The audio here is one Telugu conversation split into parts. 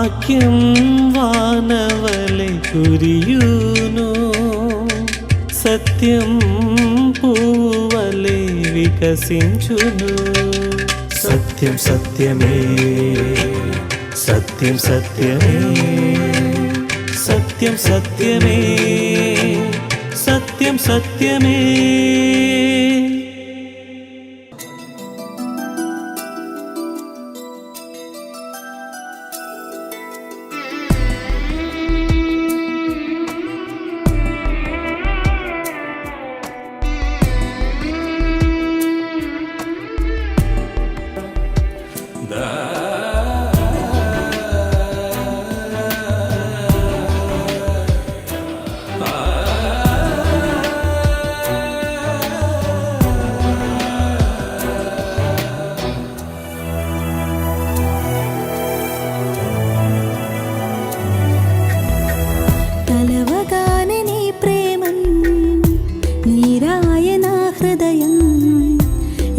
వాక్యం వానవలె కురియును, సత్యం పూవలె వికసించును. సత్యం సత్యమే, సత్యం సత్యమే, సత్యం సత్యమే, సత్యం సత్యమే.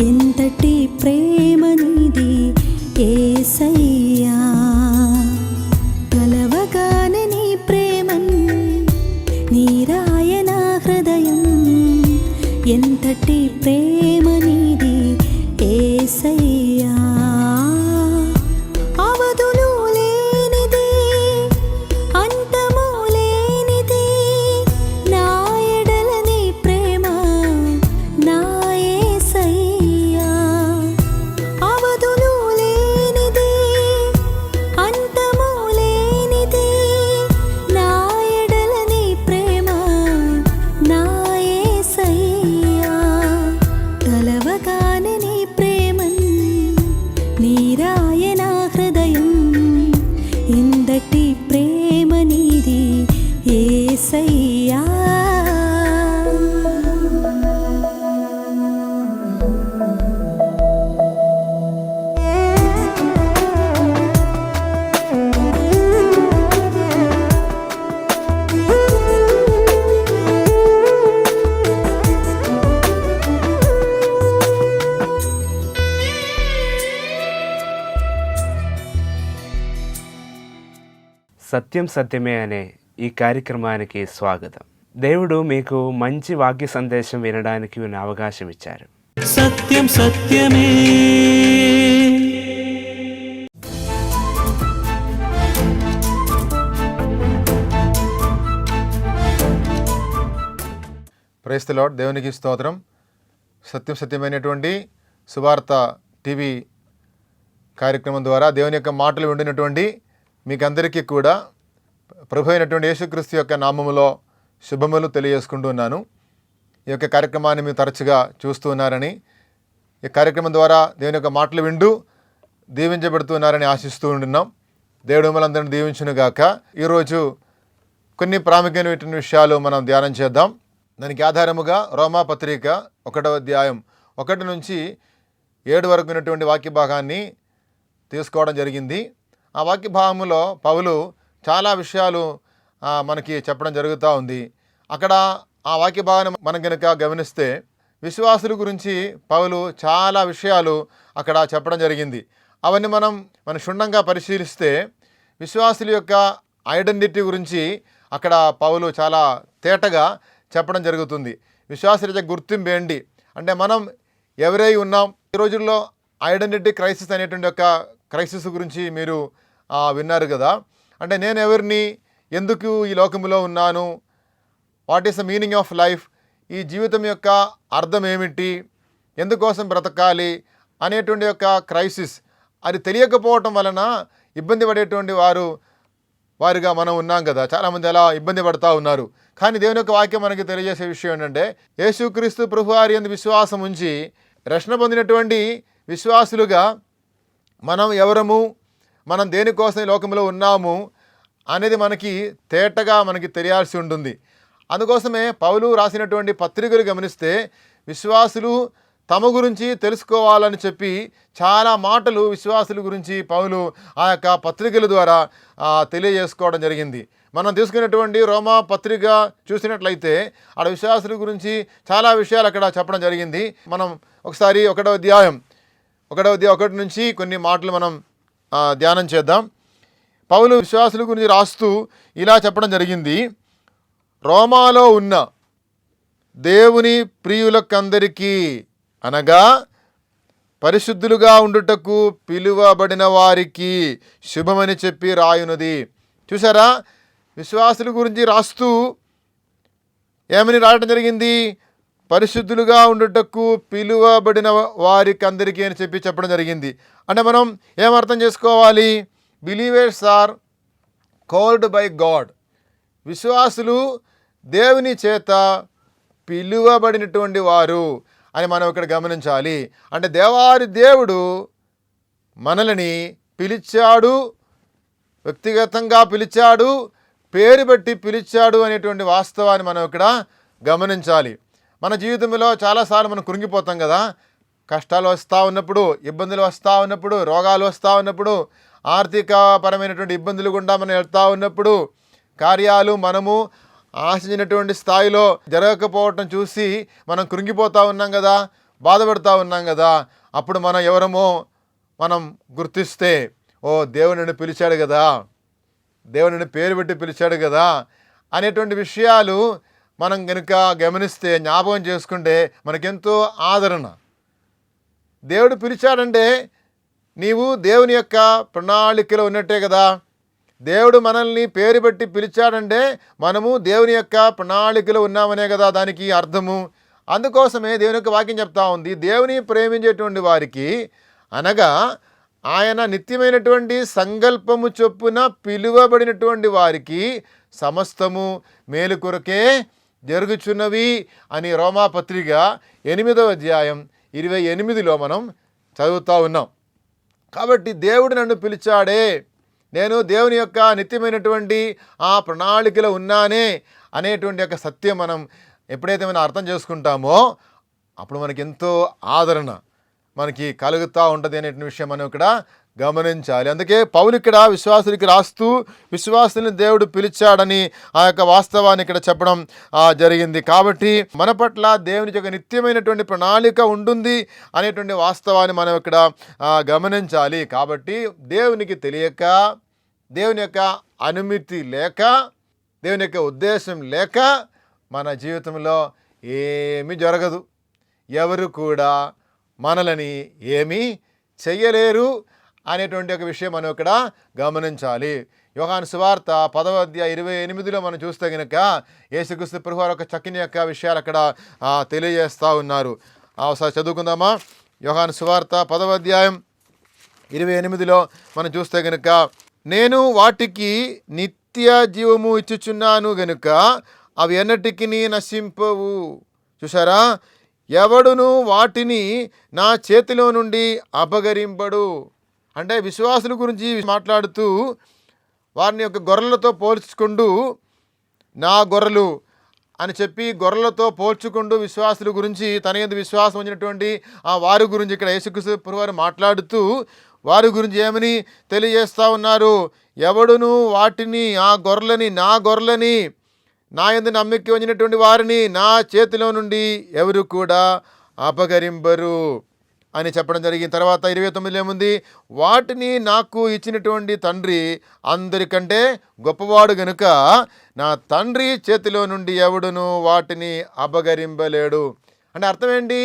ఎంతటి ప్రేమ నీది యేసయ్యా, కలవగానే నీ ప్రేమన్ నీరాయన హృదయం. ఎంతటి ప్రేమ నీది యేసయ్యా, అవధులు లేనిది అంతము లేనిది నా ఎడల నీ ప్రేమ నా యేసయ్యా. అవధులు లేనిది అంతము లేనిది నా ఎడల నీ ప్రేమ నా యేసయ్యా, కలవగానే నీ ప్రేమన్ నీరాయన హృదయం. ఇందటి ప్రేమ నీది యేసయ్యా. సత్యం సత్యమే అనే ఈ కార్యక్రమానికి స్వాగతం. దేవుడు మీకు మంచి వాక్య సందేశం వినడానికి అవకాశం ఇచ్చారు. సత్యం సత్యమే. Praise the lord. దేవునికి స్తోత్రం. సత్యం సత్యమైనటువంటి సువార్త టీవీ కార్యక్రమం ద్వారా దేవుని యొక్క మాటలు వింటున్నటువంటి మీకందరికీ కూడా ప్రభు అయినటువంటి యేసుక్రీస్తు యొక్క నామములో శుభములు తెలియజేసుకుంటున్నాను. ఈ యొక్క కార్యక్రమాన్ని మీరు తరచుగా చూస్తూ ఉన్నారని, ఈ కార్యక్రమం ద్వారా దేవుని యొక్క మాటలు వింటూ దీవించబడుతున్నారని ఆశిస్తూ ఉంటున్నాం. దేవుడు మిమ్మల్ని దీవించును గాక. ఈరోజు కొన్ని ప్రాముఖ్యమైన విషయాలు మనం ధ్యానం చేద్దాం. దానికి ఆధారముగా రోమా పత్రిక 1వ అధ్యాయం 1 నుంచి 7 వరకు ఉన్నటువంటి వాక్య భాగాన్ని తీసుకోవడం జరిగింది. ఆ వాక్య భాగంలో పౌలు చాలా విషయాలు మనకి చెప్పడం జరుగుతూ ఉంది. అక్కడ ఆ వాక్య భాగాన్ని మనం కనుక గమనిస్తే విశ్వాసుల గురించి పౌలు చాలా విషయాలు అక్కడ చెప్పడం జరిగింది. అవన్నీ మనం క్షుణ్ణంగా పరిశీలిస్తే విశ్వాసుల యొక్క ఐడెంటిటీ గురించి అక్కడ పౌలు చాలా తేటగా చెప్పడం జరుగుతుంది. విశ్వాసుల యొక్క గుర్తింపు ఏంటి అంటే మనం ఎవరై ఉన్నాం. ఈ రోజుల్లో ఐడెంటిటీ క్రైసిస్ అనేటువంటి ఒక క్రైసిస్ గురించి మీరు విన్నారు కదా. అంటే నేను ఎవరిని, ఎందుకు ఈ లోకంలో ఉన్నాను, what is the meaning of life, ఈ జీవితం యొక్క అర్థం ఏమిటి, ఎందుకోసం బ్రతకాలి అనేటువంటి యొక్క క్రైసిస్ అది తెలియకపోవటం వలన ఇబ్బంది పడేటువంటి వారుగా మనం ఉన్నాం కదా. చాలామంది అలా ఇబ్బంది పడుతూ ఉన్నారు. కానీ దేవుని యొక్క వాక్యం మనకి తెలియజేసే విషయం ఏంటంటే యేసుక్రీస్తు ప్రభువారి యందు విశ్వాసం ఉంచి రక్షణ పొందినటువంటి విశ్వాసులుగా మనం ఎవరము, మనం దేనికోసం ఈ లోకంలో ఉన్నాము అనేది మనకి తేటగా మనకి తెలియాల్సి ఉంటుంది. అందుకోసమే పౌలు రాసినటువంటి పత్రికలు గమనిస్తే విశ్వాసులు తమ గురించి తెలుసుకోవాలని చెప్పి చాలా మాటలు విశ్వాసుల గురించి పౌలు ఆ యొక్క పత్రికల ద్వారా తెలియజేసుకోవడం జరిగింది. మనం తీసుకున్నటువంటి రోమా పత్రిక చూసినట్లయితే ఆడ విశ్వాసుల గురించి చాలా విషయాలు అక్కడ చెప్పడం జరిగింది. మనం ఒకసారి 1వ అధ్యాయం 1 నుంచి కొన్ని మాటలు మనం ధ్యానం చేద్దాం. పౌలు విశ్వాసుల గురించి రాస్తూ ఇలా చెప్పడం జరిగింది. రోమాలో ఉన్న దేవుని ప్రియులకందరికీ అనగా పరిశుద్ధులుగా ఉండుటకు పిలువబడిన వారికి శుభమని చెప్పి రాయున్నది. చూసారా, విశ్వాసుల గురించి రాస్తూ ఏమని రాయడం జరిగింది? పరిశుద్ధులుగా ఉండుటకు పిలువబడిన వారికి అందరికీ అని చెప్పడం జరిగింది. అంటే మనం ఏమర్థం చేసుకోవాలి? Believers are called by God. విశ్వాసులు దేవుని చేత పిలువబడినటువంటి వారు అని మనం ఇక్కడ గమనించాలి. అంటే దేవాది దేవుడు మనల్ని పిలిచాడు, వ్యక్తిగతంగా పిలిచాడు, పేరు బట్టి పిలిచాడు అనేటువంటి వాస్తవాన్ని మనం ఇక్కడ గమనించాలి. మన జీవితంలో చాలాసార్లు మనం కృంగిపోతాం కదా. కష్టాలు వస్తూ ఉన్నప్పుడు, ఇబ్బందులు వస్తూ ఉన్నప్పుడు, రోగాలు వస్తూ ఉన్నప్పుడు, ఆర్థికపరమైనటువంటి ఇబ్బందులు గుండా మనం వెళ్తూ ఉన్నప్పుడు, కార్యాలు మనము ఆశించినటువంటి స్థాయిలో జరగకపోవటం చూసి మనం కృంగిపోతూ ఉన్నాం కదా, బాధపడుతూ ఉన్నాం కదా. అప్పుడు మనం ఎవరమో మనం గుర్తిస్తే, ఓ దేవుడు నన్ను పిలిచాడు కదా, దేవుడు నన్ను పేరు పెట్టి పిలిచాడు కదా అనేటువంటి విషయాలు మనం కనుక గమనిస్తే, జ్ఞాపకం చేసుకుంటే మనకెంతో ఆదరణ. దేవుడు పిలిచాడంటే నీవు దేవుని యొక్క ప్రణాళికలో ఉన్నట్టే కదా. దేవుడు మనల్ని పేరు పెట్టి పిలిచాడంటే మనము దేవుని యొక్క ప్రణాళికలో ఉన్నామనే కదా దానికి అర్థము. అందుకోసమే దేవుని యొక్క వాక్యం చెప్తా ఉంది, దేవుని ప్రేమించేటువంటి వారికి అనగా ఆయన నిత్యమైనటువంటి సంకల్పము చొప్పున పిలువబడినటువంటి వారికి సమస్తము మేలు కొరకే జరుగుచున్నవి అని రోమాపత్రిక 8వ అధ్యాయం 28లో మనం చదువుతూ ఉన్నాం. కాబట్టి దేవుడు నన్ను పిలిచాడే, నేను దేవుని యొక్క నిత్యమైనటువంటి ఆ ప్రణాళికలో ఉన్నానే అనేటువంటి యొక్క సత్యం మనం ఎప్పుడైతే మనం అర్థం చేసుకుంటామో అప్పుడు మనకి ఎంతో ఆదరణ మనకి కలుగుతూ ఉంటుంది అనేటువంటి విషయం మనం ఇక్కడ గమనించాలి. అందుకే పౌలు ఇక్కడ విశ్వాసులకి రాస్తూ విశ్వాసుని దేవుడు పిలిచాడని ఆ యొక్క వాస్తవాన్ని ఇక్కడ చెప్పడం జరిగింది. కాబట్టి మన పట్ల దేవుని యొక్క నిత్యమైనటువంటి ప్రణాళిక ఉంటుంది అనేటువంటి వాస్తవాన్ని మనం ఇక్కడ గమనించాలి. కాబట్టి దేవునికి తెలియక, దేవుని యొక్క అనుమతి లేక, దేవుని యొక్క ఉద్దేశం లేక మన జీవితంలో ఏమీ జరగదు. ఎవరు కూడా మనలని ఏమీ చెయ్యలేరు అనేటువంటి ఒక విషయం మనం ఇక్కడ గమనించాలి. యోహాను సువార్త 10వ అధ్యాయం 28లో మనం చూస్తే కనుక యేసుక్రీస్తు ప్రభువారు ఒక చక్కని యొక్క విషయాలు అక్కడ తెలియజేస్తూ ఉన్నారు. ఒకసారి చదువుకుందామా? యోహాను సువార్త 10వ అధ్యాయం 28లో మనం చూస్తే కనుక, నేను వాటికి నిత్య జీవము ఇచ్చుచున్నాను గనుక అవి ఎన్నటికి నశింపవు. చూసారా, ఎవడును వాటిని నా చేతిలో నుండి అపహరింపడు. అంటే విశ్వాసుల గురించి మాట్లాడుతూ వారిని యొక్క గొర్రెలతో పోల్చుకుంటూ, నా గొర్రెలు అని చెప్పి గొర్రెలతో పోల్చుకుంటూ విశ్వాసుల గురించి, తన యందు విశ్వాసం ఉంచినటువంటి ఆ వారి గురించి ఇక్కడ యేసుక్రీస్తు ప్రభువారు మాట్లాడుతూ వారి గురించి ఏమని తెలియజేస్తూ ఉన్నారు? ఎవడును వాటిని, ఆ గొర్రెలని, నా గొర్రెలని, నా యందు నమ్మిక ఉంచినటువంటి వారిని నా చేతిలో నుండి ఎవరు కూడా అపహరింపరు అని చెప్పడం జరిగింది. తర్వాత 29లో ఏముంది? వాటిని నాకు ఇచ్చినటువంటి తండ్రి అందరికంటే గొప్పవాడు గనుక నా తండ్రి చేతిలో నుండి ఎవడును వాటిని అపహరింపలేడు. అంటే అర్థం ఏంటి?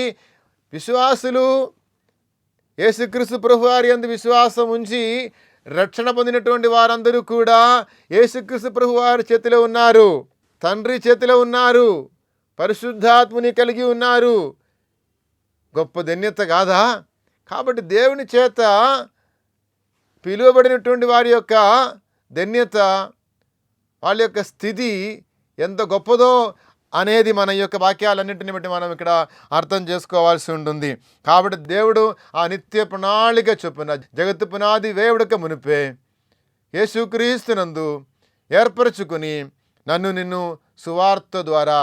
విశ్వాసులు యేసుక్రీస్తు ప్రభువారి యందు విశ్వాసం ఉంచి రక్షణ పొందినటువంటి వారందరూ కూడా యేసుక్రీస్తు ప్రభువారి చేతిలో ఉన్నారు, తండ్రి చేతిలో ఉన్నారు, పరిశుద్ధాత్ముని కలిగి ఉన్నారు. గొప్ప ధన్యత కాదా? కాబట్టి దేవుని చేత పిలువబడినటువంటి వారి యొక్క ధన్యత, వాళ్ళ యొక్క స్థితి ఎంత గొప్పదో అనేది మన యొక్క వాక్యాలన్నింటిని బట్టి మనం ఇక్కడ అర్థం చేసుకోవాల్సి ఉంటుంది. కాబట్టి దేవుడు ఆ నిత్య ప్రణాళిక చొప్పున జగత్తు పునాది వేయుడక మునిపే యేసుక్రీస్తునందు ఏర్పరచుకుని నన్ను నిన్ను సువార్త ద్వారా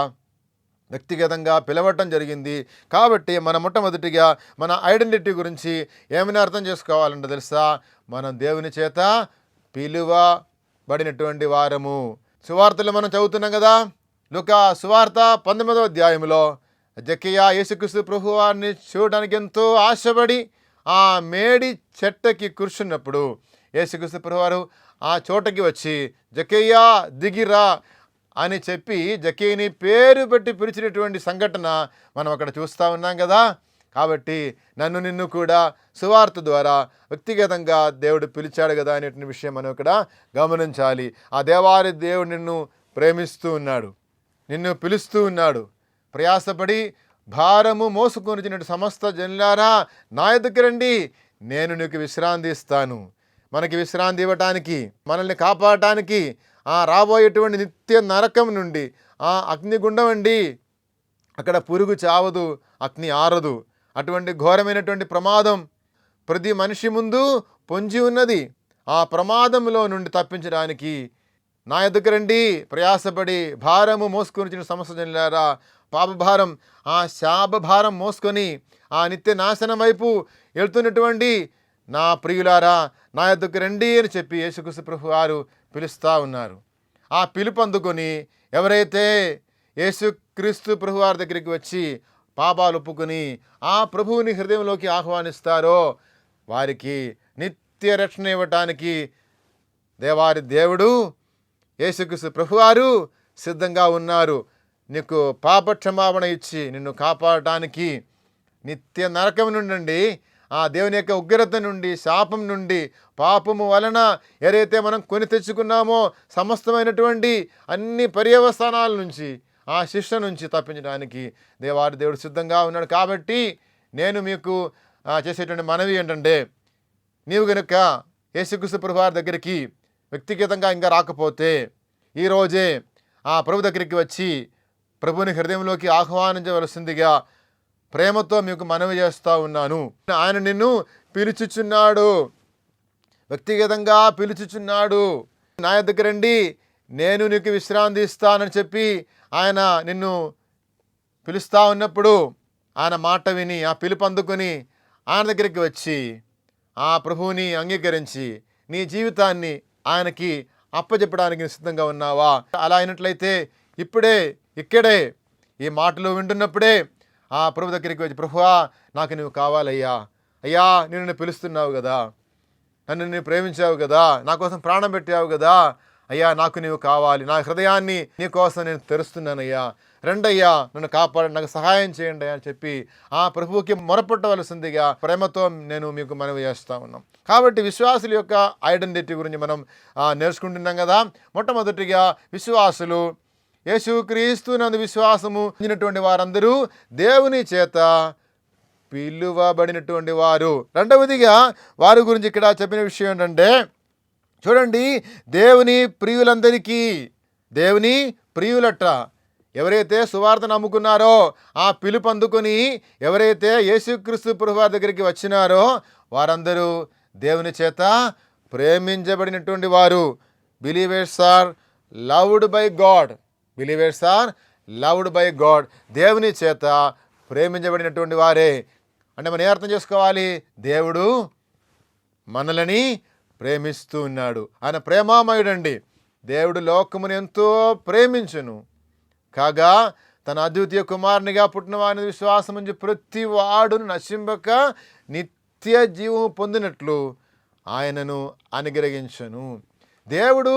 వ్యక్తిగతంగా పిలవటం జరిగింది. కాబట్టి మన మొట్టమొదటిగా మన ఐడెంటిటీ గురించి ఏమైనా అర్థం చేసుకోవాలంటే తెలుసా, మనం దేవుని చేత పిలువబడినటువంటి వారము. సువార్తలు మనం చదువుతున్నాం కదా. లూకా సువార్త 19వ అధ్యాయంలో జక్కయ్య యేసుక్రీస్తు ప్రభువారిని చూడడానికి ఎంతో ఆశపడి ఆ మేడి చెట్టకి కూర్చున్నప్పుడు యేసుక్రీస్తు ప్రభువారు ఆ చోటకి వచ్చి జక్కయ్యా దిగిరా అని చెప్పి జక్కయ్యని పేరు పెట్టి పిలిచినటువంటి సంఘటన మనం అక్కడ చూస్తూ ఉన్నాం కదా. కాబట్టి నన్ను నిన్ను కూడా సువార్త ద్వారా వ్యక్తిగతంగా దేవుడు పిలిచాడు కదా అనేటువంటి విషయం మనం ఇక్కడ గమనించాలి. ఆ దేవారి దేవుడు నిన్ను ప్రేమిస్తూ ఉన్నాడు, నిన్ను పిలుస్తూ ఉన్నాడు. ప్రయాసపడి భారము మోసుకొనిచున్న సమస్త జనులారా నా యొద్దకు రండి, నేను నీకు విశ్రాంతి ఇస్తాను. మనకి విశ్రాంతి ఇవ్వటానికి, మనల్ని కాపాడటానికి, ఆ రాబోయేటువంటి నిత్య నరకం నుండి, ఆ అగ్నిగుండం అండి, అక్కడ పురుగు చావదు, అగ్ని ఆరదు, అటువంటి ఘోరమైనటువంటి ప్రమాదం ప్రతి మనిషి ముందు పొంచి ఉన్నది. ఆ ప్రమాదంలో నుండి తప్పించడానికి నా యొద్దకు రండి, ప్రయాసపడి భారము మోసుకొని సమస్త జనులారా, పాపభారం, ఆ శాపభారం మోసుకొని ఆ నిత్య నాశనం వైపు వెళ్తున్నటువంటి నా ప్రియులారా నా యొద్దకు రండి అని చెప్పి యేసుక్రీస్తు ప్రభు వారు పిలుస్తూ ఉన్నారు. ఆ పిలుపు అందుకొని ఎవరైతే యేసుక్రీస్తు ప్రభు వారి దగ్గరికి వచ్చి పాపాలు ఒప్పుకొని ఆ ప్రభువుని హృదయంలోకి ఆహ్వానిస్తారో వారికి నిత్య రక్షణ ఇవ్వటానికి దేవారి దేవుడు యేసుక్రీస్తు ప్రభువారు సిద్ధంగా ఉన్నారు. నీకు పాప క్షమాపణ ఇచ్చి నిన్ను కాపాడటానికి, నిత్య నరకం నుండి, ఆ దేవుని యొక్క ఉగ్రత నుండి, శాపం నుండి, పాపము వలన ఏదైతే మనం కొని తెచ్చుకున్నామో సమస్తమైనటువంటి అన్ని పర్యవసానాల నుంచి, ఆ శిక్ష నుంచి తప్పించడానికి దేవారి దేవుడు సిద్ధంగా ఉన్నాడు. కాబట్టి నేను మీకు చేసేటువంటి మనవి ఏంటంటే, నీవు కనుక యేసుక్రీస్తు ప్రభువారి దగ్గరికి వ్యక్తిగతంగా ఇంకా రాకపోతే ఈరోజే ఆ ప్రభు దగ్గరికి వచ్చి ప్రభుని హృదయంలోకి ఆహ్వానించవలసిందిగా ప్రేమతో మీకు మనవి చేస్తూ ఉన్నాను. ఆయన నిన్ను పిలుచుచున్నాడు, వ్యక్తిగతంగా పిలుచుచున్నాడు. నా యొద్దకు రండి, నేను నీకు విశ్రాంతి ఇస్తానని చెప్పి ఆయన నిన్ను పిలుస్తూ ఉన్నప్పుడు ఆయన మాట విని ఆ పిలుపు అందుకొని ఆయన దగ్గరికి వచ్చి ఆ ప్రభువుని అంగీకరించి నీ జీవితాన్ని ఆయనకి అప్పచెప్పడానికి సిద్ధంగా ఉన్నావా? అలా అయినట్లయితే ఇప్పుడే ఇక్కడే ఈ మాటలు వింటున్నప్పుడే ఆ ప్రభు దగ్గరికి వచ్చి, ప్రభువా నాకు నువ్వు కావాలయ్యా, అయ్యా నిన్ను పిలుస్తున్నావు కదా, నన్ను నువ్వు ప్రేమించావు కదా, నా కోసం ప్రాణం పెట్టావు కదా, అయ్యా నాకు నీవు కావాలి, నా హృదయాన్ని నీ కోసం నేను తెరుస్తున్నానయ్యా, రండయ్యా నన్ను కాపాడండి, నాకు సహాయం చేయండి అని చెప్పి ఆ ప్రభువుకి మొరపెట్టవలసిందిగా ప్రేమతో నేను మీకు మనవి చేస్తూ ఉన్నాం. కాబట్టి విశ్వాసుల యొక్క ఐడెంటిటీ గురించి మనం నేర్చుకుంటున్నాం కదా. మొట్టమొదటిగా విశ్వాసులు యేసుక్రీస్తు నందు విశ్వాసము పొందినటువంటి వారందరూ దేవుని చేత పిలువబడినటువంటి వారు. రెండవదిగా వారి గురించి ఇక్కడ చెప్పిన విషయం ఏంటంటే, చూడండి, దేవుని ప్రియులందరికీ, దేవుని ప్రియులట ఎవరైతే సువార్త నమ్ముకున్నారో, ఆ పిలుపు అందుకొని ఎవరైతే యేసుక్రీస్తు ప్రభువారి దగ్గరికి వచ్చినారో వారందరూ దేవుని చేత ప్రేమించబడినటువంటి వారు. Believers are loved by God, believers are loved by God, దేవుని చేత ప్రేమించబడినటువంటి వారే. అంటే మనం ఏ అర్థం చేసుకోవాలి? దేవుడు మనలని ప్రేమిస్తూ ఉన్నాడు, ఆయన ప్రేమామయుడండి. దేవుడు లోకమును ఎంతో ప్రేమించును కాగా తన అద్వితీయ కుమారునిగా పుట్టిన వారిని విశ్వాసం నుంచి ప్రతి వాడును నశింపక నిత్య జీవం పొందినట్లు ఆయనను అనుగ్రహించును. దేవుడు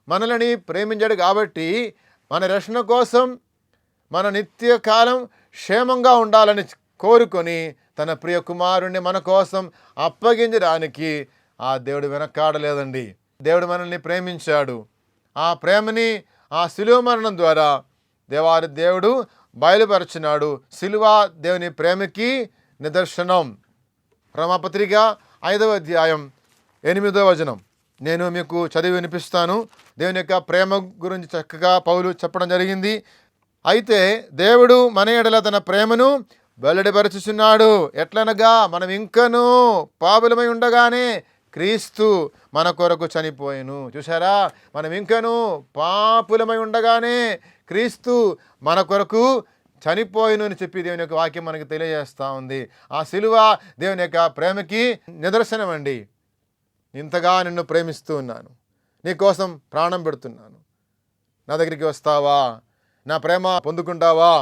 మనల్ని ప్రేమించాడు కాబట్టి మన రక్షణ కోసం, మన నిత్య కాలం క్షేమంగా ఉండాలని కోరుకొని తన ప్రియ కుమారుణ్ణి మన కోసం అప్పగించడానికి ఆ దేవుడు వెనకాడలేదండి. దేవుడు మనల్ని ప్రేమించాడు. ఆ ప్రేమని ఆ శిలువ మరణం ద్వారా దేవారి దేవుడు బయలుపరచున్నాడు. శిలువ దేవుని ప్రేమకి నిదర్శనం. రోమాపత్రిక 5వ అధ్యాయం 8వ వచనం నేను మీకు చదివి వినిపిస్తాను. దేవుని యొక్క ప్రేమ గురించి చక్కగా పౌలు చెప్పడం జరిగింది. అయితే దేవుడు మన ఎడల తన ప్రేమను వెల్లడిపరచుచున్నాడు. ఎట్లనగా మనం ఇంకనూ పాపులమై ఉండగానే క్రీస్తు మన కొరకు చనిపోయెను. చూసారా, మనం ఇంకనూ పాపులమై ఉండగానే క్రీస్తు మన కొరకు చనిపోయిను అని చెప్పి దేవుని యొక్క వాక్యం మనకు తెలియజేస్తూ ఉంది. ఆ శిలువ దేవుని యొక్క ప్రేమకి నిదర్శనం అండి. ఇంతగా నిన్ను ప్రేమిస్తూ ఉన్నాను, నీకోసం ప్రాణం పెడుతున్నాను, నా దగ్గరికి వస్తావా, నా ప్రేమ పొందుకుంటావా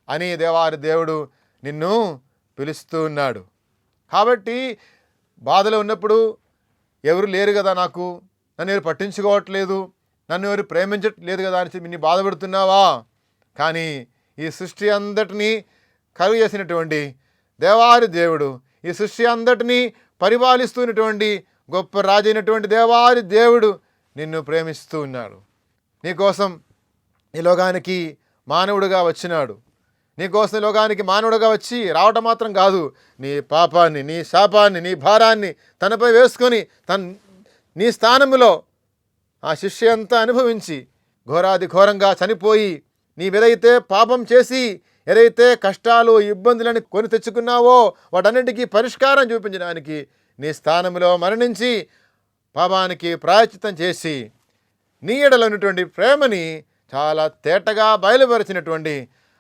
అని దేవారి దేవుడు నిన్ను పిలుస్తూ ఉన్నాడు. కాబట్టి బాధలో ఉన్నప్పుడు ఎవరు లేరు కదా నాకు, నన్ను ఎవరు పట్టించుకోవట్లేదు, నన్ను ఎవరు ప్రేమించట్లేదు కదా అని చెప్పి నీ బాధపడుతున్నావా? కానీ ఈ సృష్టి అంతటినీ కలుగు చేసినటువంటి దేవాది దేవుడు, ఈ సృష్టి అంతటినీ పరిపాలిస్తున్నటువంటి గొప్ప రాజు అయినటువంటి దేవాది దేవుడు నిన్ను ప్రేమిస్తూ ఉన్నాడు. నీకోసం ఈ లోకానికి మానవుడిగా వచ్చినాడు. నీకోసం ఈ లోకానికి మానవుడిగా వచ్చి రావటం మాత్రం కాదు, నీ పాపాన్ని, నీ శాపాన్ని, నీ భారాన్ని తనపై వేసుకొని నీ స్థానంలో ఆ శిక్ష అంతా అనుభవించి ఘోరాది ఘోరంగా చనిపోయి నీవేదైతే పాపం చేసి ఏదైతే కష్టాలు ఇబ్బందులని కొని తెచ్చుకున్నావో వాటన్నిటికీ పరిష్కారం చూపించడానికి నీ స్థానంలో మరణించి పాపానికి ప్రాయశ్చిత్తం చేసి నీ ఎడలో ఉన్నటువంటి ప్రేమని చాలా తేటగా బయలుపరిచినటువంటి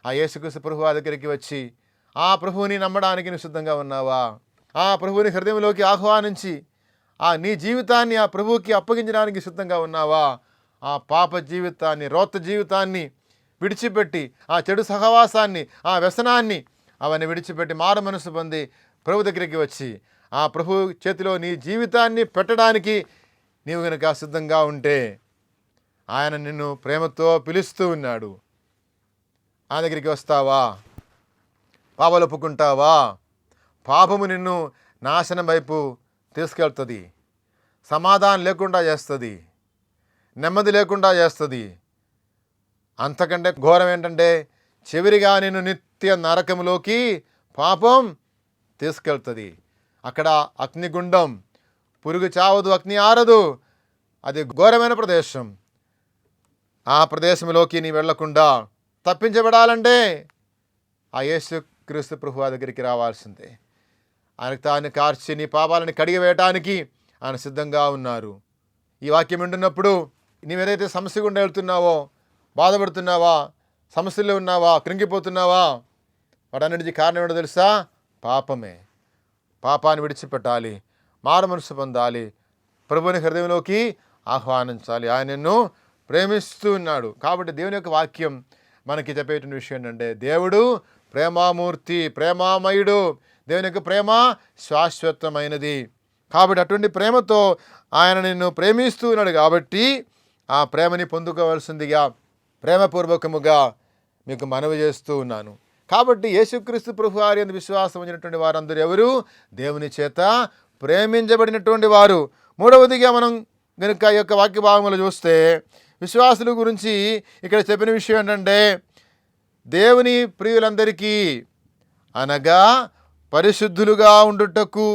ఆ యేసుక్రీస్తు ప్రభువు దగ్గరికి వచ్చి ఆ ప్రభువుని నమ్మడానికి నువ్వు సిద్ధంగా ఉన్నావా? ఆ ప్రభువుని హృదయంలోకి ఆహ్వానించి నీ జీవితాన్ని ఆ ప్రభువుకి అప్పగించడానికి సిద్ధంగా ఉన్నావా? ఆ పాప జీవితాన్ని, రోత జీవితాన్ని విడిచిపెట్టి, ఆ చెడు సహవాసాన్ని, ఆ వ్యసనాన్ని అవన్నీ విడిచిపెట్టి మారు మనసు పొంది ప్రభు దగ్గరికి వచ్చి ఆ ప్రభు చేతిలో నీ జీవితాన్ని పెట్టడానికి నీవు కనుక సిద్ధంగా ఉంటే ఆయన నిన్ను ప్రేమతో పిలుస్తూ ఉన్నాడు. ఆ దగ్గరికి వస్తావా? పాపాలు ఒప్పుకుంటావా? పాపము నిన్ను నాశనం వైపు తీసుకెళ్తుంది, సమాధానం లేకుండా చేస్తుంది, నెమ్మది లేకుండా చేస్తుంది. అంతకంటే ఘోరం ఏంటంటే చివరిగా నిన్ను నిత్య నరకంలోకి పాపం తీసుకెళ్తుంది. అక్కడ అగ్నిగుండం, పురుగు చావదు, అగ్ని ఆరదు. అది ఘోరమైన ప్రదేశం. ఆ ప్రదేశంలోకి నీ వెళ్లకుండా తప్పించబడాలంటే ఆ యేసుక్రీస్తు ప్రభువు దగ్గరికి రావాల్సిందే. ఆయనకు తాను కార్చి నీ పాపాలను కడిగివేయటానికి ఆయన సిద్ధంగా ఉన్నారు. ఈ వాక్యం వింటున్నప్పుడు నీవేదైతే సమస్య గుండా వెళ్తున్నావో, బాధపడుతున్నావా, సమస్యల్లో ఉన్నావా, కృంగిపోతున్నావా, వాటన్నిటికీ కారణం ఏంటో తెలుసా? పాపమే. పాపాన్ని విడిచిపెట్టాలి, మారు మనసు పొందాలి, ప్రభుని హృదయంలోకి ఆహ్వానించాలి. ఆయన నిన్ను ప్రేమిస్తూ ఉన్నాడు. కాబట్టి దేవుని యొక్క వాక్యం మనకి చెప్పేటువంటి విషయం ఏంటంటే దేవుడు ప్రేమామూర్తి, ప్రేమామయుడు. దేవుని యొక్క ప్రేమ శాశ్వతమైనది. కాబట్టి అటువంటి ప్రేమతో ఆయన నిన్ను ప్రేమిస్తూ ఉన్నాడు. కాబట్టి ఆ ప్రేమని పొందుకోవాల్సిందిగా ప్రేమపూర్వకముగా మీకు మనవి చేస్తూ ఉన్నాను. కాబట్టి యేసుక్రీస్తు ప్రభు వారి యందు విశ్వాసం ఉంచినటువంటి వారందరూ ఎవరు? దేవుని చేత ప్రేమించబడినటువంటి వారు. మూడవదిగా మనం కనుక ఈ యొక్క వాక్య భాగంలో చూస్తే విశ్వాసుల గురించి ఇక్కడ చెప్పిన విషయం ఏంటంటే దేవుని ప్రియులందరికీ అనగా పరిశుద్ధులుగా ఉండుటకు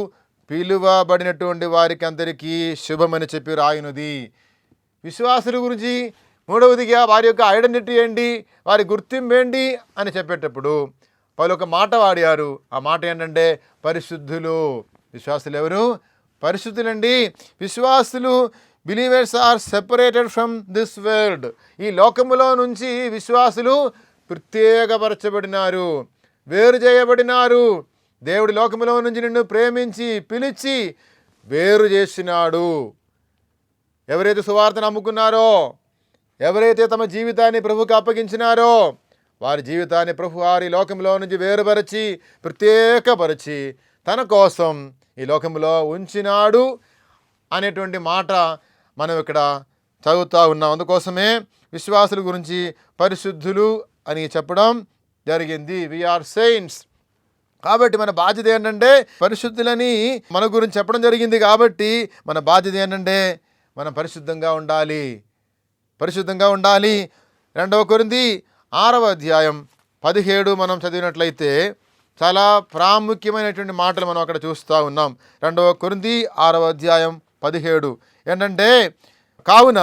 పిలువబడినటువంటి వారికి అందరికీ శుభమని చెప్పి రాయునుది. విశ్వాసుల గురించి మూడవదిగా వారి యొక్క ఐడెంటిటీ ఏంటి, వారి గుర్తింపు ఏంటి అని చెప్పేటప్పుడు వాళ్ళు ఒక మాట వాడారు. ఆ మాట ఏంటంటే పరిశుద్ధులు. విశ్వాసులు ఎవరు? పరిశుద్ధులండి. విశ్వాసులు believers are separated from this world. ఈ లోకములో నుంచి విశ్వాసులు ప్రత్యేకపరచబడినారు, వేరు చేయబడినారు. దేవుడి లోకములో నుంచి నిన్ను ప్రేమించి పిలిచి వేరు చేసినాడు. ఎవరైతే సువార్తను నమ్ముకున్నారో, ఎవరైతే తమ జీవితాన్ని ప్రభువుకి అప్పగించినారో వారి జీవితాన్ని ప్రభు వారి లోకంలో నుంచి వేరుపరిచి ప్రత్యేకపరిచి తన కోసం ఈ లోకంలో ఉంచినాడు అనేటువంటి మాట మనం ఇక్కడ చదువుతూ ఉన్నాం. అందుకోసమే విశ్వాసుల గురించి పరిశుద్ధులు అని చెప్పడం జరిగింది. We are saints. కాబట్టి మన బాధ్యత ఏంటంటే పరిశుద్ధులని మన గురించి చెప్పడం జరిగింది. కాబట్టి మన బాధ్యత ఏంటంటే మనం పరిశుద్ధంగా ఉండాలి, పరిశుద్ధంగా ఉండాలి. 2 కొరింథీ 6వ అధ్యాయం 17 మనం చదివినట్లయితే చాలా ప్రాముఖ్యమైనటువంటి మాటలు మనం అక్కడ చూస్తూ ఉన్నాం. 2 కొరింథీ 6వ అధ్యాయం 17 ఏంటంటే, కావున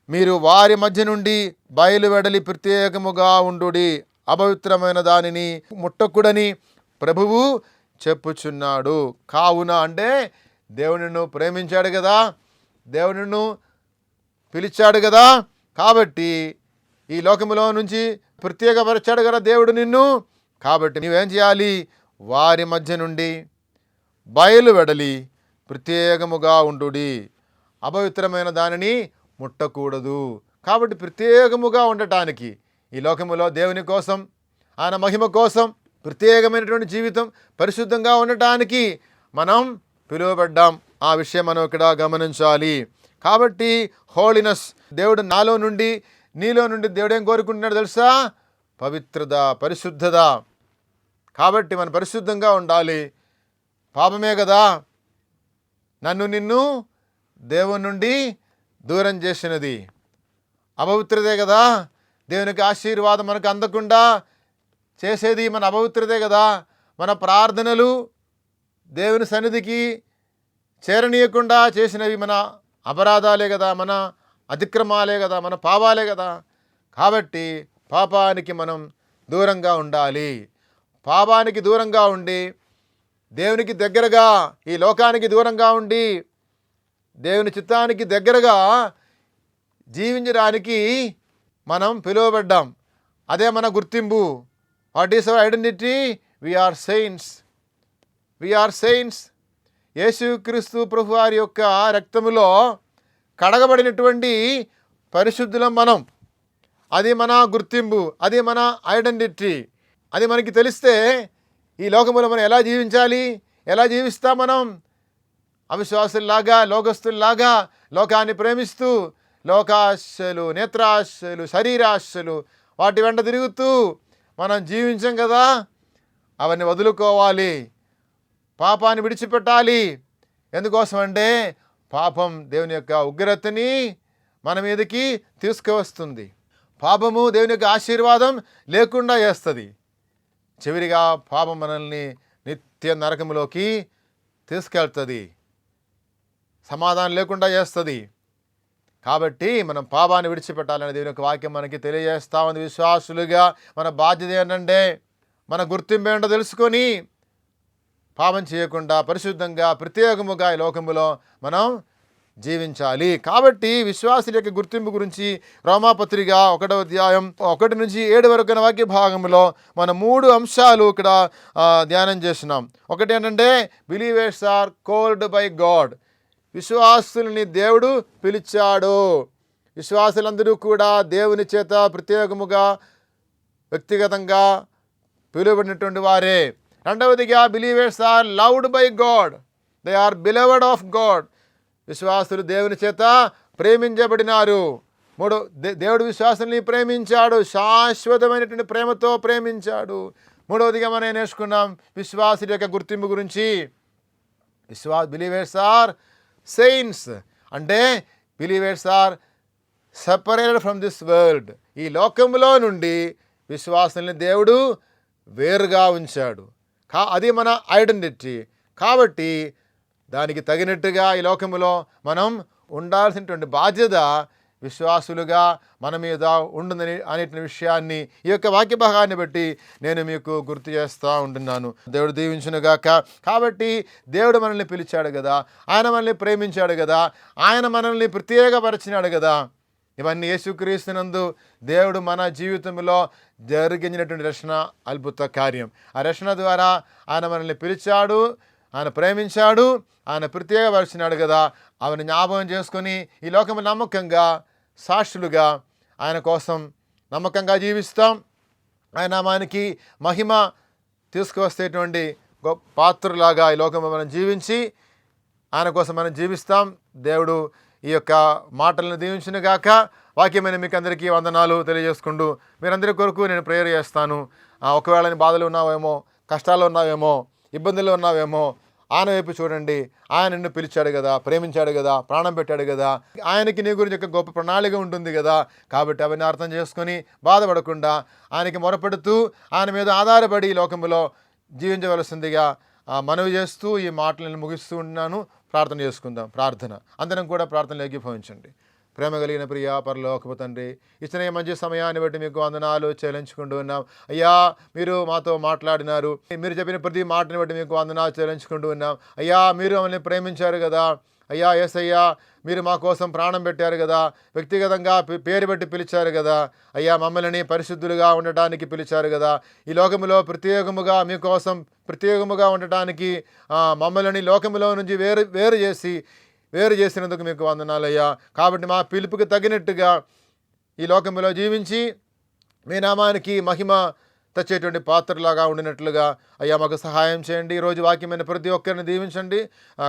మీరు వారి మధ్య నుండి బయలువెడలి ప్రత్యేకముగా ఉండుడి, అపవిత్రమైన దానిని ముట్టకుడని ప్రభువు చెప్పుచున్నాడు. కావున అంటే దేవుడు నిన్ను ప్రేమించాడు కదా, దేవుడు నిన్ను పిలిచాడు కదా, కాబట్టి ఈ లోకములో నుంచి ప్రత్యేకపరిచాడు కదా దేవుడు నిన్ను. కాబట్టి నువ్వేం చేయాలి? వారి మధ్య నుండి బయలు వెడలి ప్రత్యేకముగా ఉండుడి, అపవిత్రమైన దానిని ముట్టకూడదు. కాబట్టి ప్రత్యేకముగా ఉండటానికి ఈ లోకములో దేవుని కోసం, ఆయన మహిమ కోసం ప్రత్యేకమైనటువంటి జీవితం, పరిశుద్ధంగా ఉండటానికి మనం పిలువబడ్డాం. ఆ విషయం మనం ఇక్కడ గమనించాలి. కాబట్టి హోలీనెస్, దేవుడు నాలో నుండి నీలో నుండి దేవుడు ఏం కోరుకుంటున్నాడు తెలుసా? పవిత్రత, పరిశుద్ధత. కాబట్టి మనం పరిశుద్ధంగా ఉండాలి. పాపమే కదా నిన్ను దేవుని నుండి దూరం చేసినది. అపవిత్రతే కదా దేవునికి ఆశీర్వాదం మనకు అందకుండా చేసేది. మన అపవిత్రతే కదా మన ప్రార్థనలు దేవుని సన్నిధికి చేరనీయకుండా చేసినవి మన అపరాధాలే కదా, మన అతిక్రమాలే కదా, మన పాపాలే కదా. కాబట్టి పాపానికి మనం దూరంగా ఉండాలి. పాపానికి దూరంగా ఉండి దేవునికి దగ్గరగా, ఈ లోకానికి దూరంగా ఉండి దేవుని చిత్తానికి దగ్గరగా జీవించడానికి మనం పిలువబడ్డాం. అదే మన గుర్తింపు. What is our identity? We are saints. We are saints. యేసుక్రీస్తు ప్రభు వారి యొక్క రక్తములో కడగబడినటువంటి పరిశుద్ధులం మనం. అది మన గుర్తింపు, అది మన ఐడెంటిటీ. అది మనకి తెలిస్తే ఈ లోకములో మనం ఎలా జీవించాలి, ఎలా జీవిస్తాం? మనం అవిశ్వాసుల్లాగా, లోకస్తుల్లాగా లోకాన్ని ప్రేమిస్తూ లోకాశలు, నేత్రాశలు, శరీరాశలు వాటి వెంట తిరుగుతూ మనం జీవించాం కదా. అవన్నీ వదులుకోవాలి, పాపాన్ని విడిచిపెట్టాలి. ఎందుకోసం అంటే పాపం దేవుని యొక్క ఉగ్రతని మన మీదకి తీసుకువస్తుంది. పాపము దేవుని యొక్క ఆశీర్వాదం లేకుండా చేస్తుంది. చివరిగా పాపం మనల్ని నిత్య నరకములోకి తీసుకెళ్తుంది, సమాధానం లేకుండా చేస్తుంది. కాబట్టి మనం పాపాన్ని విడిచిపెట్టాలని దేవుని యొక్క వాక్యం మనకి తెలియజేస్తా ఉంది. విశ్వాసులుగా మన బాధ్యత ఏంటంటే మన గుర్తింపు ఏంటో తెలుసుకొని పాపం చేయకుండా పరిశుద్ధంగా ప్రత్యేకముగా ఈ లోకములో మనం జీవించాలి. కాబట్టి విశ్వాసుల యొక్క గుర్తింపు గురించి రోమాపత్రిక 1వ అధ్యాయం 1 నుంచి 7 వరకు వాక్య భాగంలో మనం 3 అంశాలు ఇక్కడ ధ్యానం చేస్తున్నాం. ఒకటి ఏంటంటే believers are called by God. విశ్వాసుల్ని దేవుడు పిలిచాడు. విశ్వాసులందరూ కూడా దేవుని చేత ప్రత్యేకముగా వ్యక్తిగతంగా పిలువబడినటువంటి వారే. రెండవదిగా believers are loved by God. They are beloved of God. విశ్వాసులు దేవుని చేత ప్రేమించబడినారు. దేవుడు విశ్వాసుల్ని ప్రేమించాడు, శాశ్వతమైనటువంటి ప్రేమతో ప్రేమించాడు. మూడవదిగా మనం నేర్చుకున్నాం విశ్వాసుల యొక్క గుర్తింపు గురించి. బిలీవర్స్ ఆర్ సెయింట్స్ అంటే believers are separated from this world. ఈ లోకంలో నుండి విశ్వాసుల్ని దేవుడు వేరుగా ఉంచాడు. అది మన ఐడెంటిటీ. కాబట్టి దానికి తగినట్టుగా ఈ లోకములో మనం ఉండాల్సినటువంటి బాధ్యత విశ్వాసులుగా మన మీద ఉంటుందని అనే విషయాన్ని ఈ యొక్క వాక్య భాగాన్ని బట్టి నేను మీకు గుర్తు చేస్తూ ఉంటున్నాను. దేవుడు దీవించునుగాక. కాబట్టి దేవుడు మనల్ని పిలిచాడు కదా, ఆయన మనల్ని ప్రేమించాడు కదా, ఆయన మనల్ని ప్రత్యేకపరిచినాడు కదా. ఇవన్నీ యేసుక్రీస్తునందు దేవుడు మన జీవితంలో జరిగించినటువంటి రక్షణ అద్భుత కార్యం. ఆ రక్షణ ద్వారా ఆయన మనల్ని పిలిచాడు, ఆయన ప్రేమించాడు, ఆయన ప్రత్యేకపరిచినాడు కదా. అవన్నీ జ్ఞాపకం చేసుకొని ఈ లోకము నమ్మకంగా సాక్షులుగా ఆయన కోసం నమ్మకంగా జీవిస్తాం. ఆయన నామానికి మహిమ తీసుకువస్తేటువంటి గొప్ప పాత్రలాగా ఈ లోకంలో మనం జీవించి ఆయన కోసం మనం జీవిస్తాం. దేవుడు ఈ యొక్క మాటలను దీవించునుగాక. వాక్యమైన మీకు అందరికీ వందనాలు తెలియజేసుకుంటూ మీరందరి కొరకు నేను ప్రేయర్ చేస్తాను. ఒకవేళ నీ బాధలు ఉన్నావేమో, కష్టాలు ఉన్నావేమో, ఇబ్బందులు ఉన్నావేమో, ఆయన వైపు చూడండి. ఆయన నిన్ను పిలిచాడు కదా, ప్రేమించాడు కదా, ప్రాణం పెట్టాడు కదా. ఆయనకి నీ గురించి ఒక గొప్ప ప్రణాళిక ఉంటుంది కదా. కాబట్టి అవన్నీ అర్థం చేసుకొని బాధపడకుండా ఆయనకి మొరపెడుతూ ఆయన మీద ఆధారపడి ఈ లోకంలో జీవించవలసిందిగా మనవి చేస్తూ ఈ మాటలను ముగిస్తూ ఉన్నాను. ప్రార్థన చేసుకుందాం. ప్రార్థన అందరం కూడా ప్రార్థనలు ఏకీభవించండి. ప్రేమ కలిగిన ప్రియ పరలోకపు తండ్రి, ఇచ్చిన ఈ మంచి సమయాన్ని బట్టి మీకు వందనాలు చెల్లించుకుంటూ ఉన్నాం. అయ్యా, మీరు మాతో మాట్లాడినారు. మీరు చెప్పిన ప్రతి మాటని బట్టి మీకు వందనాలు చెల్లించుకుంటూ ఉన్నాం. అయ్యా, మీరు మమ్మల్ని ప్రేమించారు కదా. అయ్యా, యేసయ్యా, మీరు మా కోసం ప్రాణం పెట్టారు కదా. వ్యక్తిగతంగా పేరు పెట్టి పిలిచారు కదా. అయ్యా, మమ్మల్ని పరిశుద్ధులుగా ఉండటానికి పిలిచారు కదా. ఈ లోకములో ప్రత్యేకముగా మీకోసం ప్రత్యేకముగా ఉండటానికి మమ్మల్ని లోకములో నుంచి వేరు చేసినందుకు మీకు వందనాలయ్యా. కాబట్టి మా పిలుపుకి తగినట్టుగా ఈ లోకంలో జీవించి మీ నామానికి మహిమ తెచ్చేటువంటి పాత్రలాగా ఉండినట్లుగా అయ్యా మాకు సహాయం చేయండి. ఈరోజు వాక్యమైన ప్రతి ఒక్కరిని దీవించండి.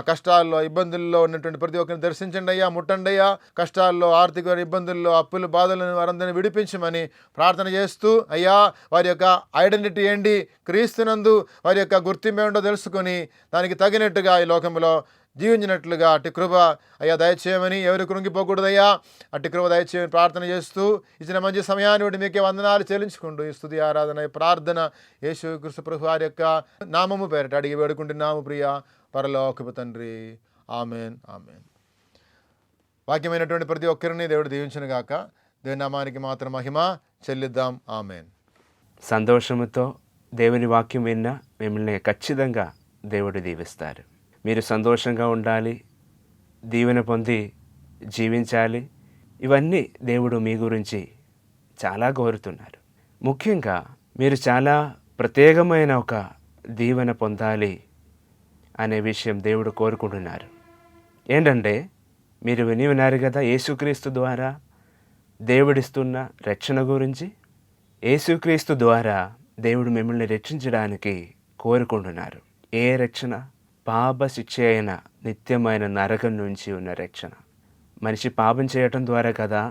కష్టాల్లో ఇబ్బందుల్లో ఉన్నటువంటి ప్రతి ఒక్కరిని దర్శించండి అయ్యా, ముట్టండి అయ్యా. కష్టాల్లో, ఆర్థిక ఇబ్బందుల్లో, అప్పులు, బాధలను వారందరినీ విడిపించమని ప్రార్థన చేస్తూ అయ్యా వారి యొక్క ఐడెంటిటీ ఏంటి, క్రీస్తునందు వారి యొక్క గుర్తింపు ఏంటో తెలుసుకొని దానికి తగినట్టుగా ఈ లోకంలో జీవించినట్లుగా అట్టి కృప అయ్యా దయచేయమని, ఎవరు కృంగిపోకూడదయ్యా, అట్టి కృప దయచేయమని ప్రార్థన చేస్తూ ఇచ్చిన మంచి సమయాన్ని బట్టి మీకే వందనాలు చెల్లించుకుంటూ ఈ స్తుతి ఆరాధన ప్రార్థన యేసుక్రీస్తు ప్రభు వారి యొక్క నామము పేరట అడిగి వేడుకుంటున్నాము ప్రియ పరలోకపు తండ్రి. Amen, amen. వాక్యమైనటువంటి ప్రతి ఒక్కరిని దేవుడు దీవించును గాక. దేవుని నామానికి మాత్రం మహిమ చెల్లిద్దాం. ఆమెన్. సంతోషముతో దేవుని వాక్యం విన్న మిమ్మల్ని ఖచ్చితంగా దేవుడు దీవిస్తారు. మీరు సంతోషంగా ఉండాలి, దీవెన పొంది జీవించాలి. ఇవన్నీ దేవుడు మీ గురించి చాలా కోరుతున్నారు. ముఖ్యంగా మీరు చాలా ప్రత్యేకమైన ఒక దీవెన పొందాలి అనే విషయం దేవుడు కోరుకుంటున్నారు. ఏంటంటే మీరు విని ఉన్నారు కదా, యేసుక్రీస్తు ద్వారా దేవుడిస్తున్న రక్షణ గురించి. యేసుక్రీస్తు ద్వారా దేవుడు మిమ్మల్ని రక్షించడానికి కోరుకుంటున్నారు. ఏ రక్షణ? పాప శిక్ష అయిన నిత్యమైన నరకం నుంచి ఉన్న రక్షణ. మనిషి పాపం చేయటం ద్వారా కదా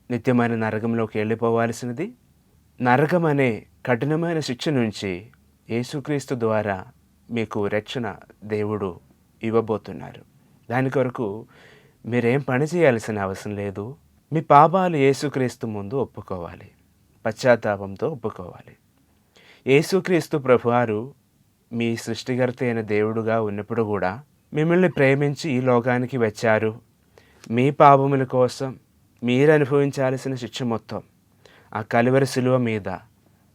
నిత్యమైన నరకంలోకి వెళ్ళిపోవాల్సినది. నరకం అనే కఠినమైన శిక్ష నుంచి యేసుక్రీస్తు ద్వారా మీకు రక్షణ దేవుడు ఇవ్వబోతున్నారు. దాని కొరకు మీరేం పని చేయాల్సిన అవసరం లేదు. మీ పాపాలు యేసుక్రీస్తు ముందు ఒప్పుకోవాలి, పశ్చాత్తాపంతో ఒప్పుకోవాలి. యేసుక్రీస్తు ప్రభువారు మీ సృష్టికర్త అయిన దేవుడుగా ఉన్నప్పుడు కూడా మిమ్మల్ని ప్రేమించి ఈ లోకానికి వచ్చారు. మీ పాపముల కోసం మీరు అనుభవించాల్సిన శిక్ష మొత్తం ఆ కలువరి శిలువ మీద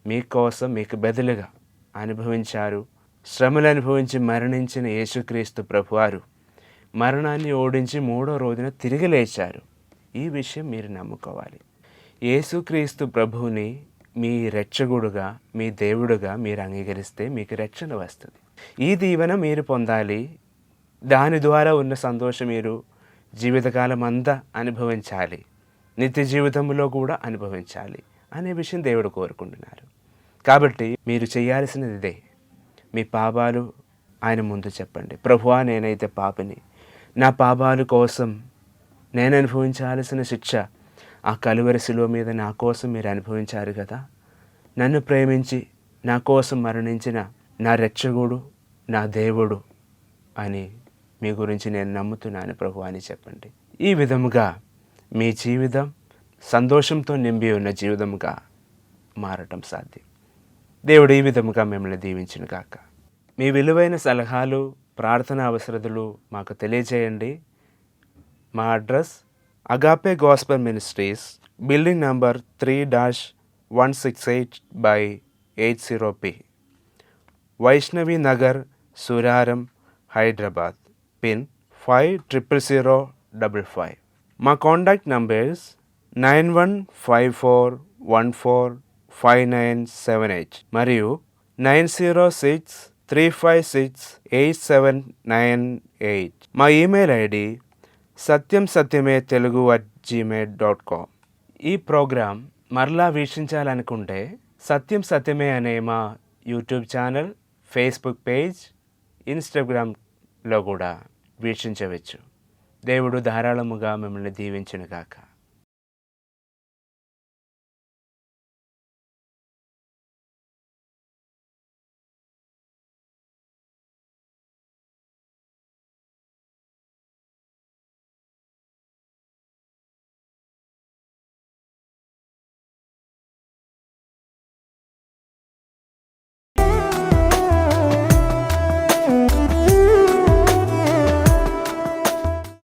మీకోసం, మీకు బదులుగా అనుభవించారు. శ్రమలు అనుభవించి మరణించిన యేసుక్రీస్తు ప్రభువారు మరణాన్ని ఓడించి 3వ రోజున తిరిగి లేచారు. ఈ విషయం మీరు నమ్ముకోవాలి. యేసుక్రీస్తు ప్రభువుని మీ రక్షకుడుగా, మీ దేవుడుగా మీరు అంగీకరిస్తే మీకు రక్షణ వస్తుంది. ఈ దీవెన మీరు పొందాలి. దాని ద్వారా ఉన్న సంతోషం మీరు జీవితకాలం అంతా అనుభవించాలి, నిత్య జీవితంలో కూడా అనుభవించాలి అనే విషయం దేవుడు కోరుకుంటున్నారు. కాబట్టి మీరు చేయాల్సినది ఇదే. మీ పాపాలు ఆయన ముందు చెప్పండి. ప్రభువా, నేనైతే పాపిని, నా పాపాల కోసం నేను అనుభవించాల్సిన శిక్ష ఆ కలువరి శిలువ మీద నా కోసం మీరు అనుభవించారు కదా. నన్ను ప్రేమించి నా కోసం మరణించిన నా రక్షకుడు, నా దేవుడు అని మీ గురించి నేను నమ్ముతున్నాను ప్రభు అని చెప్పండి. ఈ విధముగా మీ జీవితం సంతోషంతో నింపి ఉన్న జీవితంగా మారటం సాధ్యం. దేవుడు ఈ విధముగా మిమ్మల్ని దీవించును గాక. మీ విలువైన సలహాలు, ప్రార్థన అవసరతలు మాకు తెలియజేయండి. మా address agape gospel ministries, building number 3-168/80P, Vaishnavi Nagar, Suraram, Hyderabad. Pin 500055. మా కాంటాక్ట్ నంబర్స్ 9154145978 మరియు 906-356-8798. మా ఈమెయిల్ ఐడి satyamsatyame@gmail.com. ఈ ప్రోగ్రాం మరలా వీక్షించాలనుకుంటే సత్యం సత్యమే అనే మా యూట్యూబ్ ఛానల్, ఫేస్బుక్ పేజ్, ఇన్స్టాగ్రామ్లో కూడా వీక్షించవచ్చు. దేవుడు ధారాళముగా మిమ్మల్ని దీవించును గాక.